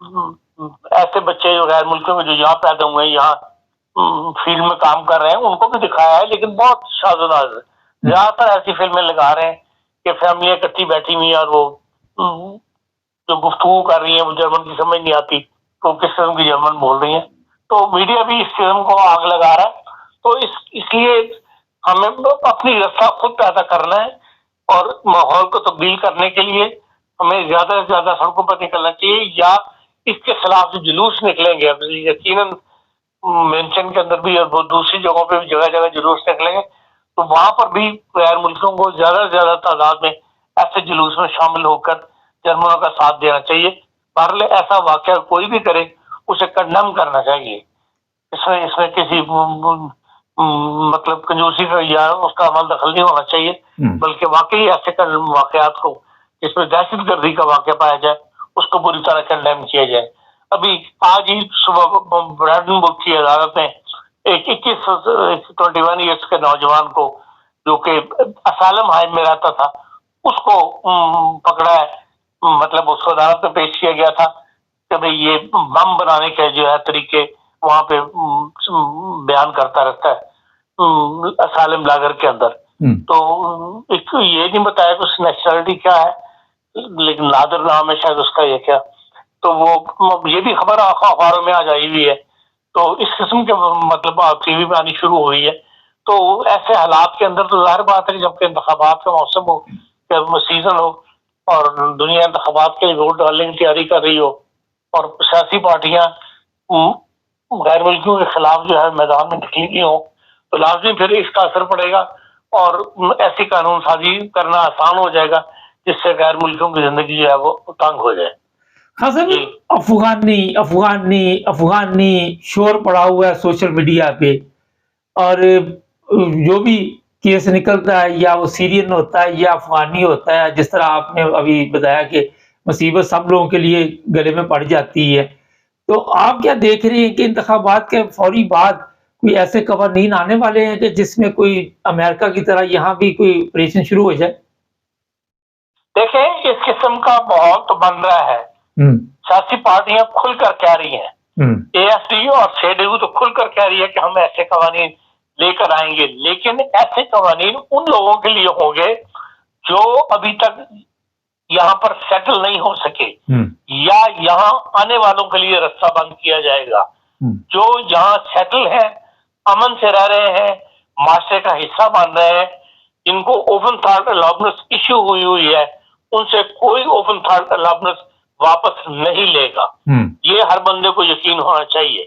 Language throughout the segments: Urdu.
ایسے بچے جو غیر ملکوں میں جو یہاں پیدا ہوئے ہیں، یہاں فیلڈ میں کام کر رہے ہیں، ان کو بھی دکھایا ہے، لیکن بہت شاذ و نادر زیادہ تر ایسی فلمیں لگا رہے ہیں کہ فیملیاں اکٹھی بیٹھی ہوئی ہیں اور وہ جو گفتگو کر رہی ہیں وہ جرمن کی سمجھ نہیں آتی تو کس قسم کی جرمن بول رہی ہیں. تو میڈیا بھی اس قسم کو آگ لگا رہا ہے. تو اس لیے ہمیں اپنی رستہ خود پیدا کرنا ہے اور ماحول کو تبدیل کرنے کے لیے ہمیں زیادہ سے زیادہ سڑکوں پر نکلنا چاہیے، یا اس کے خلاف جو جلوس نکلیں گے، یقیناً مینشن کے اندر بھی اور دوسری جگہوں پہ بھی جگہ جگہ جلوس نکلیں گے، تو وہاں پر بھی غیر ملکوں کو زیادہ سے زیادہ تعداد میں ایسے جلوس میں شامل ہو کر جرمنوں کا ساتھ دینا چاہیے. بہرحال ایسا واقعہ کوئی بھی کرے اسے کنڈم کرنا چاہیے. اس میں کسی مطلب کنجوسی کا یا اس کا عمل دخل نہیں ہونا چاہیے، بلکہ واقعی ایسے واقعات کو جس میں دہشت گردی کا واقعہ پایا جائے اس کو پوری طرح کنڈیم کیا جائے. ابھی آج ہی صبح برائڈنبرگ کی عدالت نے ایک 21 ایئرس کے نوجوان کو جو کہ اسالم ہائم میں رہتا تھا اس کو پکڑا ہے. مطلب اس کو عدالت میں پیش کیا گیا تھا کہ بھئی یہ بم بنانے کے جو ہے طریقے وہاں پہ بیان کرتا رہتا ہے اسالم لاگر کے اندر. تو یہ نہیں بتایا کہ اس کی نیشنلٹی کیا ہے، لیکن نادر نام ہے شاید اس کا، یہ کیا تو وہ یہ بھی خبر اخباروں میں آ جائی ہوئی ہے. تو اس قسم کے مطلب ٹی وی میں آنی شروع ہوئی ہے. تو ایسے حالات کے اندر تو ظاہر بات ہے کہ جب کہ انتخابات کا موسم ہو، سیزن ہو اور دنیا انتخابات کے لیے ووٹ ڈالنے کی تیاری کر رہی ہو اور سیاسی پارٹیاں غیر ملکیوں کے خلاف جو ہے میدان میں نکلی ہوئی ہوں، تو لازمی پھر اس کا اثر پڑے گا اور ایسی قانون سازی کرنا آسان ہو جائے گا جس سے غیر ملکیوں کی زندگی جو ہے وہ تنگ ہو جائے. ہاں سر، افغانی شور پڑا ہوا ہے سوشل میڈیا پہ، اور جو بھی کیس نکلتا ہے یا وہ سیرین ہوتا ہے یا افغانی ہوتا ہے، جس طرح آپ نے ابھی بتایا کہ مصیبت سب لوگوں کے لیے گلے میں پڑ جاتی ہے. تو آپ کیا دیکھ رہے ہیں کہ انتخابات کے فوری بعد کوئی ایسے قوانین آنے والے ہیں کہ جس میں کوئی امریکہ کی طرح یہاں بھی کوئی آپریشن شروع ہو جائے؟ دیکھیں، اس قسم کا ماحول تو بن رہا ہے. سیاسی پارٹیاں کھل کر کہہ رہی ہیں، اے ایف ڈی اور سی ڈی یو تو کھل کر کہہ رہی ہے کہ ہم ایسے قوانین لے کر آئیں گے، لیکن ایسے قوانین ان لوگوں کے لیے ہوں گے جو ابھی تک یہاں پر سیٹل نہیں ہو سکے، یا یہاں آنے والوں کے لیے رستہ بند کیا جائے گا. جو یہاں سیٹل ہیں، امن سے رہ رہے ہیں، معاشرے کا حصہ بن رہے ہیں، جن کو اوپن تھارٹ الاؤنس ایشو ہوئی ہے، ان سے کوئی اوپن تھارٹ الاؤنس واپس نہیں لے گا. یہ ہر بندے کو یقین ہونا چاہیے.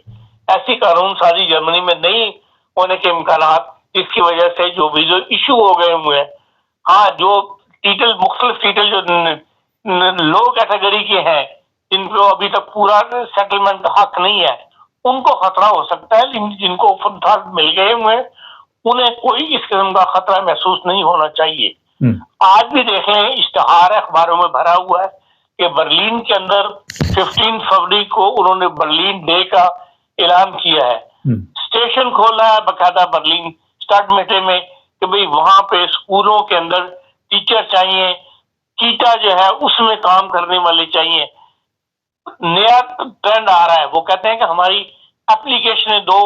ایسی قانون سازی جرمنی میں نہیں ہونے کے امکانات، جس کی وجہ سے جو ویزا ایشو ہو گئے ہوئے ہیں، ہاں جو مختلف ٹیٹل جو لو کیٹیگری کے ہیں جن کو ابھی تک پورا سیٹلمنٹ کا حق نہیں ہے، ان کو خطرہ ہو سکتا ہے، لیکن جن کو اوپن تھارٹ مل گئے ہوئے ہیں انہیں کوئی اس قسم کا خطرہ محسوس نہیں ہونا چاہیے. آج بھی دیکھ لیں، اشتہار اخباروں میں بھرا ہوا ہے کہ برلین کے اندر 15 فروری کو انہوں نے برلین ڈے کا اعلان کیا ہے. اسٹیشن کھولا ہے باقاعدہ برلین اسٹارٹ میٹے میں کہ بھئی وہاں پہ اسکولوں کے اندر ٹیچر چاہیے، چیٹا جو ہے اس میں کام کرنے والے چاہیے. نیا ٹرینڈ آ رہا ہے، وہ کہتے ہیں کہ ہماری اپلیکیشنیں دو،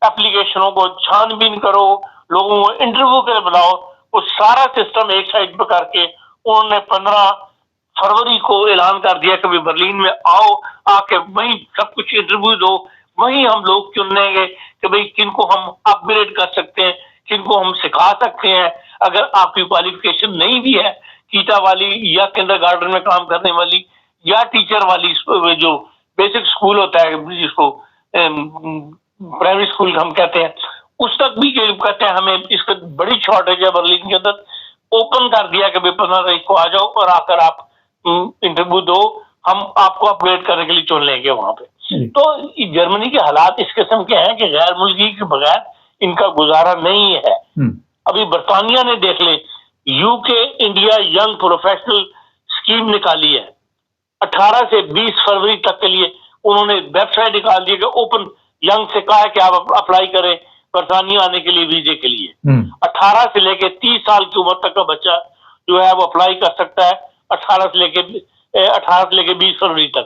اپلیکیشنوں کو چھان بین کرو، لوگوں کو انٹرویو کے بلاؤ. وہ سارا سسٹم ایک سائڈ پہ کر کے انہوں نے 15 فروری کو اعلان کر دیا کہ برلین میں آؤ، آ کے وہیں سب کچھ انٹرویو دو، وہیں ہم لوگ چنیں گے کہ بھئی کن کو ہم اپ گریڈ کر سکتے ہیں، کن کو ہم سکھا سکتے ہیں. اگر آپ کی کوالیفیکیشن نہیں بھی ہے چیٹا والی یا کنڈر گارڈن میں کام کرنے والی یا ٹیچر والی، جو بیسک اسکول ہوتا ہے جس کو پرائمری اسکول ہم کہتے ہیں، اس تک بھی کہتے ہیں ہمیں اس کا بڑی شارٹیج ہے. برلین کے اندر اوپن کر دیا کہ 15 تاریخ کو آ جاؤ اور آ کر آپ انٹرویو دو، ہم آپ کو اپ گریڈ کرنے کے لیے چن لیں گے وہاں پہ. تو جرمنی کے حالات اس قسم کے ہیں کہ غیر ملکی کے بغیر ان کا گزارا نہیں ہے. ابھی برطانیہ نے دیکھ لیں، یو کے انڈیا ینگ پروفیشنل اسکیم نکالی ہے. 18 سے 20 فروری تک کے لیے انہوں نے ویب سائٹ نکال دی کہ اوپن ینگ سے کہا ہے کہ آپ اپلائی کریں برطانیہ آنے کے لیے ویزے کے لیے. 18 سے لے کے 30 سال کی عمر تک کا بچہ جو ہے وہ اپلائی کر سکتا ہے 18 سے لے کے 20 فروری تک.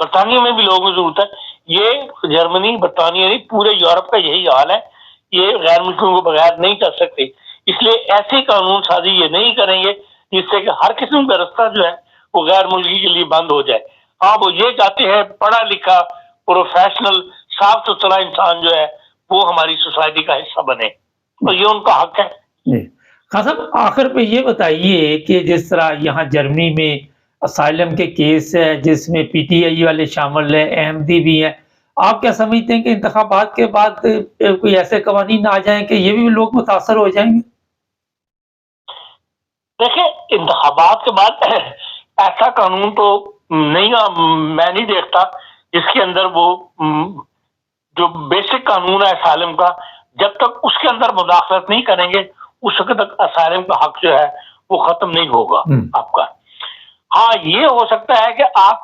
برطانیہ میں بھی لوگوں کی ضرورت ہے، یہ جرمنی برطانیہ نہیں پورے یورپ کا یہی حال ہے، یہ غیر ملکیوں کو بغیر نہیں کر سکتے، اس لیے ایسی قانون سازی یہ نہیں کریں گے جس سے کہ ہر قسم کا رستہ جو ہے وہ غیر ملکی کے لیے بند ہو جائے۔ ہاں وہ یہ چاہتے ہیں پڑھا لکھا پروفیشنل صاف ستھرا انسان جو ہے وہ ہماری سوسائٹی کا حصہ بنے، تو یہ ان کا حق ہے۔ جی خان صاحب آخر پہ یہ بتائیے کہ جس طرح یہاں جرمنی میں اسائلم کے کیس ہے جس میں پی ٹی آئی والے شامل ہیں، احمدی بھی ہیں، آپ کیا سمجھتے ہیں کہ انتخابات کے بعد کوئی ایسے قوانین آ جائیں کہ یہ بھی لوگ متاثر ہو جائیں گے؟ دیکھیں انتخابات کے بعد ایسا قانون تو نہیں، میں نہیں دیکھتا جس کے اندر وہ جو بیسک قانون ہے اسائلم کا، جب تک اس کے اندر مداخلت نہیں کریں گے اس وقت تک اسائلم کا حق جو ہے وہ ختم نہیں ہوگا آپ کا۔ ہاں یہ ہو سکتا ہے کہ آپ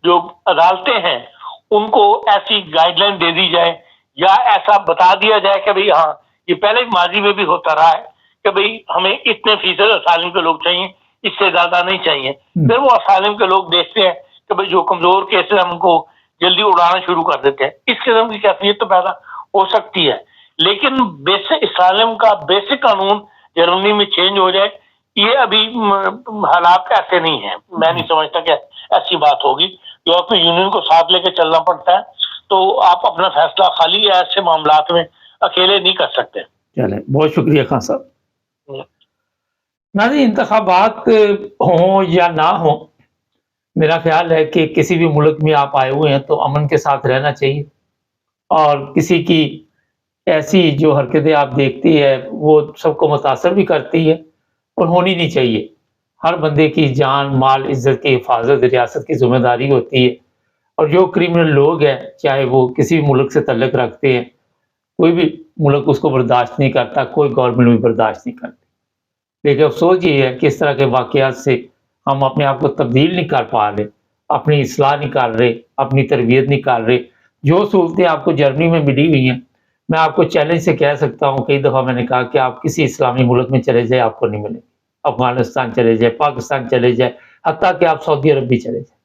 جو عدالتیں ہیں ان کو ایسی گائیڈ لائن دے دی جائے یا ایسا بتا دیا جائے کہ بھئی ہاں یہ پہلے ماضی میں بھی ہوتا رہا ہے کہ بھئی ہمیں اتنے فیصد اسائلم کے لوگ چاہیے، اس سے زیادہ نہیں چاہیے، پھر وہ اسائلم کے لوگ دیکھتے ہیں کہ بھئی جو کمزور کیسز ہم کو جلدی اڑانا شروع کر دیتے ہیں، اس قسم کی کیفیت تو پیدا ہو سکتی ہے، لیکن بیسک اسائلم کا بیسک قانون جرمنی میں چینج ہو جائے یہ ابھی حالات ایسے نہیں ہیں، میں نہیں سمجھتا کہ ایسی بات ہوگی۔ یورپی یونین کو ساتھ لے کے چلنا پڑتا ہے، تو آپ اپنا فیصلہ خالی ایسے معاملات میں اکیلے نہیں کر سکتے۔ چلیں بہت شکریہ خان صاحب۔ ناظرین انتخابات ہوں یا نہ ہوں، میرا خیال ہے کہ کسی بھی ملک میں آپ آئے ہوئے ہیں تو امن کے ساتھ رہنا چاہیے، اور کسی کی ایسی جو حرکتیں آپ دیکھتی ہے وہ سب کو متاثر بھی کرتی ہے اور ہونی نہیں چاہیے۔ ہر بندے کی جان مال عزت کی حفاظت ریاست کی ذمہ داری ہوتی ہے، اور جو کریمنل لوگ ہیں چاہے وہ کسی بھی ملک سے تعلق رکھتے ہیں، کوئی بھی ملک اس کو برداشت نہیں کرتا، کوئی گورنمنٹ بھی برداشت نہیں کرتی۔ لیکن افسوس یہ ہے کہ اس طرح کے واقعات سے ہم اپنے آپ کو تبدیل نہیں کر پا رہے، اپنی اصلاح نہیں کر رہے، اپنی تربیت نہیں کر رہے۔ جو سہولتیں آپ کو جرمنی میں ملی ہوئی ہیں، میں آپ کو چیلنج سے کہہ سکتا ہوں، کئی دفعہ میں نے کہا کہ آپ کسی اسلامی ملک میں چلے جائیں آپ کو نہیں ملے، افغانستان چلے جائیں، پاکستان چلے جائیں، حتیٰ کہ آپ سعودی عرب بھی چلے جائیں،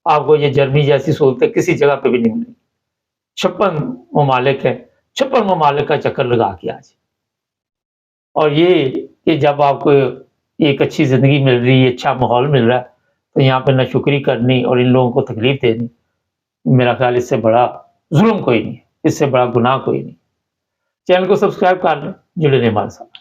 آپ کو یہ جرمنی جیسی سہولتیں کسی جگہ پہ بھی نہیں ملیں گی۔ 56 ممالک ہیں، 56 ممالک کا چکر لگا کے آج، اور یہ کہ جب آپ کو ایک اچھی زندگی مل رہی ہے، اچھا ماحول مل رہا ہے، تو یہاں پہ ناشکری کرنی اور ان لوگوں کو تکلیف دینی، میرا خیال اس سے بڑا ظلم کوئی نہیں، اس سے بڑا گناہ کوئی نہیں۔ چینل کو سبسکرائب کر لیں، جڑے رہیں ہمارے ساتھ۔